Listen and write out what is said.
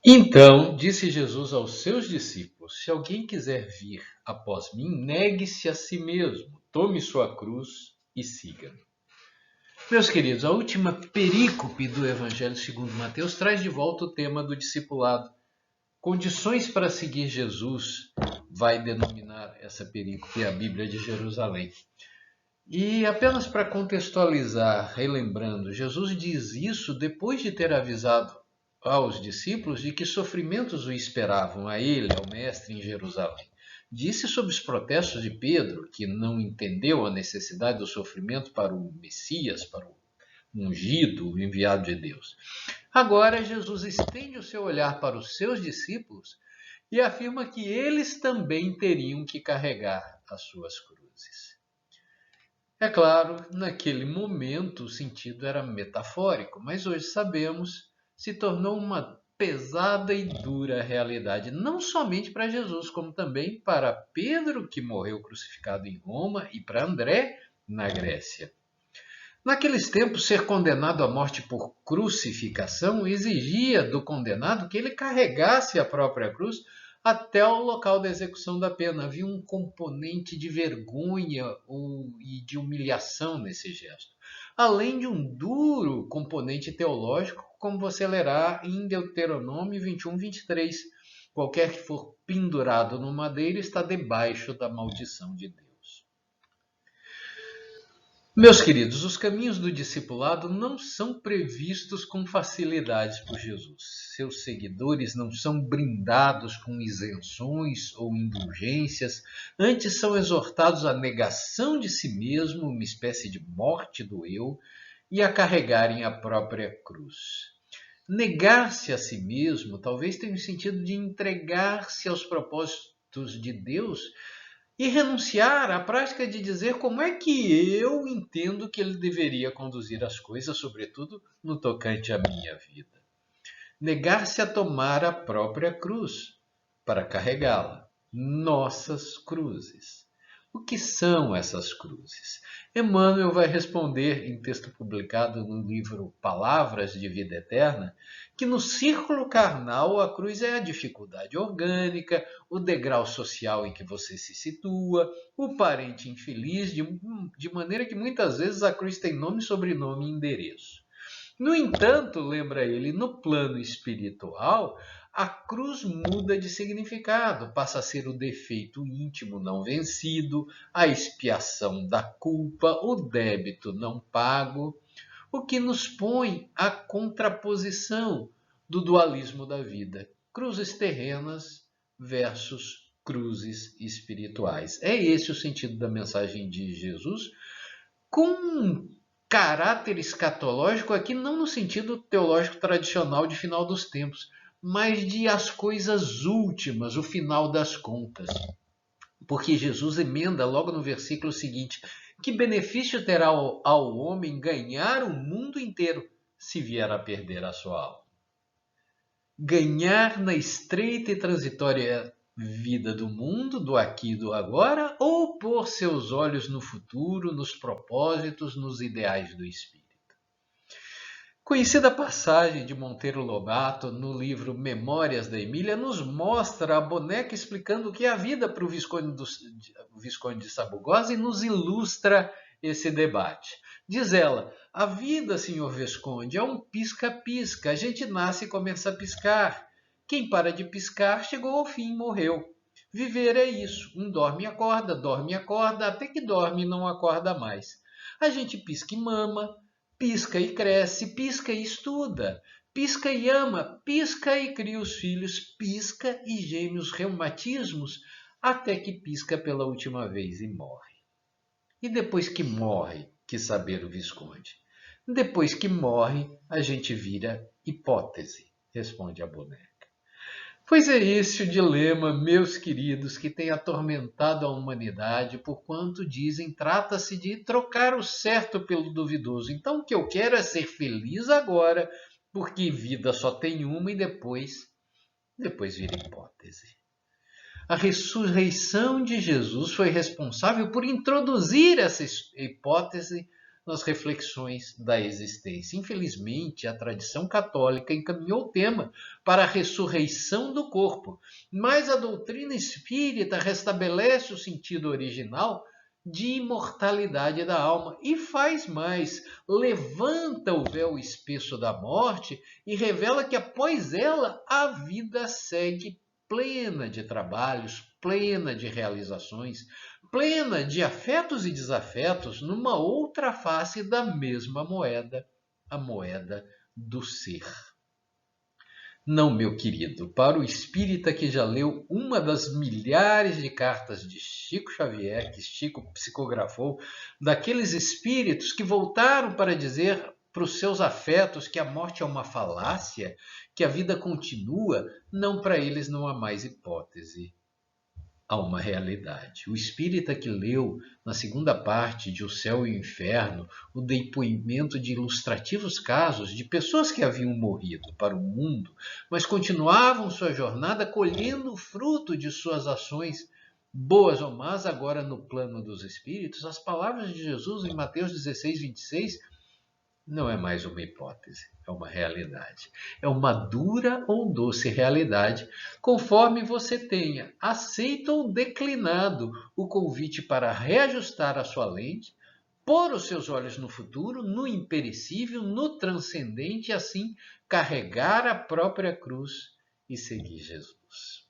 Então disse Jesus aos seus discípulos: Se alguém quiser vir após mim, negue-se a si mesmo, tome sua cruz e siga-me. Meus queridos, a última perícope do Evangelho segundo Mateus traz de volta o tema do discipulado. Condições para seguir Jesus vai denominar essa perícope a Bíblia de Jerusalém. E apenas para contextualizar, relembrando, Jesus diz isso depois de ter avisado aos discípulos de que sofrimentos o esperavam a ele, ao mestre, em Jerusalém. Disse sob os protestos de Pedro, que não entendeu a necessidade do sofrimento para o Messias, para o ungido, o enviado de Deus. Agora, Jesus estende o seu olhar para os seus discípulos e afirma que eles também teriam que carregar as suas cruzes. É claro, naquele momento o sentido era metafórico, mas hoje sabemos, se tornou uma pesada e dura realidade, não somente para Jesus, como também para Pedro, que morreu crucificado em Roma, e para André, na Grécia. Naqueles tempos, ser condenado à morte por crucificação exigia do condenado que ele carregasse a própria cruz até o local da execução da pena. Havia um componente de vergonha e de humilhação nesse gesto, além de um duro componente teológico, como você lerá em Deuteronômio 21, 23. Qualquer que for pendurado no madeiro está debaixo da maldição de Deus. Meus queridos, os caminhos do discipulado não são previstos com facilidades por Jesus. Seus seguidores não são brindados com isenções ou indulgências, antes são exortados à negação de si mesmo, uma espécie de morte do eu, e a carregarem a própria cruz. Negar-se a si mesmo talvez tenha o sentido de entregar-se aos propósitos de Deus e renunciar à prática de dizer como é que eu entendo que ele deveria conduzir as coisas, sobretudo no tocante à minha vida. Negar-se a tomar a própria cruz para carregá-la. Nossas cruzes. O que são essas cruzes? Emmanuel vai responder em texto publicado no livro Palavras de Vida Eterna que no círculo carnal a cruz é a dificuldade orgânica, o degrau social em que você se situa, o parente infeliz, de maneira que muitas vezes a cruz tem nome, sobrenome e endereço. No entanto, lembra ele, no plano espiritual, a cruz muda de significado, passa a ser o defeito íntimo não vencido, a expiação da culpa, o débito não pago, o que nos põe à contraposição do dualismo da vida, cruzes terrenas versus cruzes espirituais. É esse o sentido da mensagem de Jesus, com caráter escatológico aqui não no sentido teológico tradicional de final dos tempos, mas de as coisas últimas, o final das contas. Porque Jesus emenda logo no versículo seguinte: que benefício terá ao homem ganhar o mundo inteiro se vier a perder a sua alma? Ganhar na estreita e transitória vida do mundo, do aqui e do agora, ou pôr seus olhos no futuro, nos propósitos, nos ideais do espírito? Conhecida passagem de Monteiro Lobato no livro Memórias da Emília nos mostra a boneca explicando o que é a vida para o Visconde de Sabugosa e nos ilustra esse debate. Diz ela: a vida, senhor Visconde, é um pisca-pisca. A gente nasce e começa a piscar. Quem para de piscar chegou ao fim e morreu. Viver é isso. Um dorme e acorda, até que dorme e não acorda mais. A gente pisca e mama, pisca e cresce, pisca e estuda, pisca e ama, pisca e cria os filhos, pisca e geme os reumatismos, até que pisca pela última vez e morre. E depois que morre, quis saber o Visconde. Depois que morre, a gente vira hipótese, responde a boneca. Pois é esse o dilema, meus queridos, que tem atormentado a humanidade, porquanto dizem trata-se de trocar o certo pelo duvidoso. Então o que eu quero é ser feliz agora, porque vida só tem uma e depois vira hipótese. A ressurreição de Jesus foi responsável por introduzir essa hipótese nas reflexões da existência. Infelizmente, a tradição católica encaminhou o tema para a ressurreição do corpo, mas a doutrina espírita restabelece o sentido original de imortalidade da alma e faz mais, levanta o véu espesso da morte e revela que após ela a vida segue plena de trabalhos, plena de realizações, plena de afetos e desafetos numa outra face da mesma moeda, a moeda do ser. Não, meu querido, para o espírita que já leu uma das milhares de cartas de Chico Xavier, que Chico psicografou, daqueles espíritos que voltaram para dizer para os seus afetos que a morte é uma falácia, que a vida continua, não, para eles não há mais hipótese. Há uma realidade. O espírita que leu, na segunda parte de O Céu e o Inferno, o depoimento de ilustrativos casos de pessoas que haviam morrido para o mundo, mas continuavam sua jornada colhendo o fruto de suas ações, boas ou más, agora no plano dos espíritos, as palavras de Jesus em Mateus 16, 26, não é mais uma hipótese, é uma realidade. É uma dura ou doce realidade, conforme você tenha aceito ou declinado o convite para reajustar a sua lente, pôr os seus olhos no futuro, no imperecível, no transcendente, e assim carregar a própria cruz e seguir Jesus.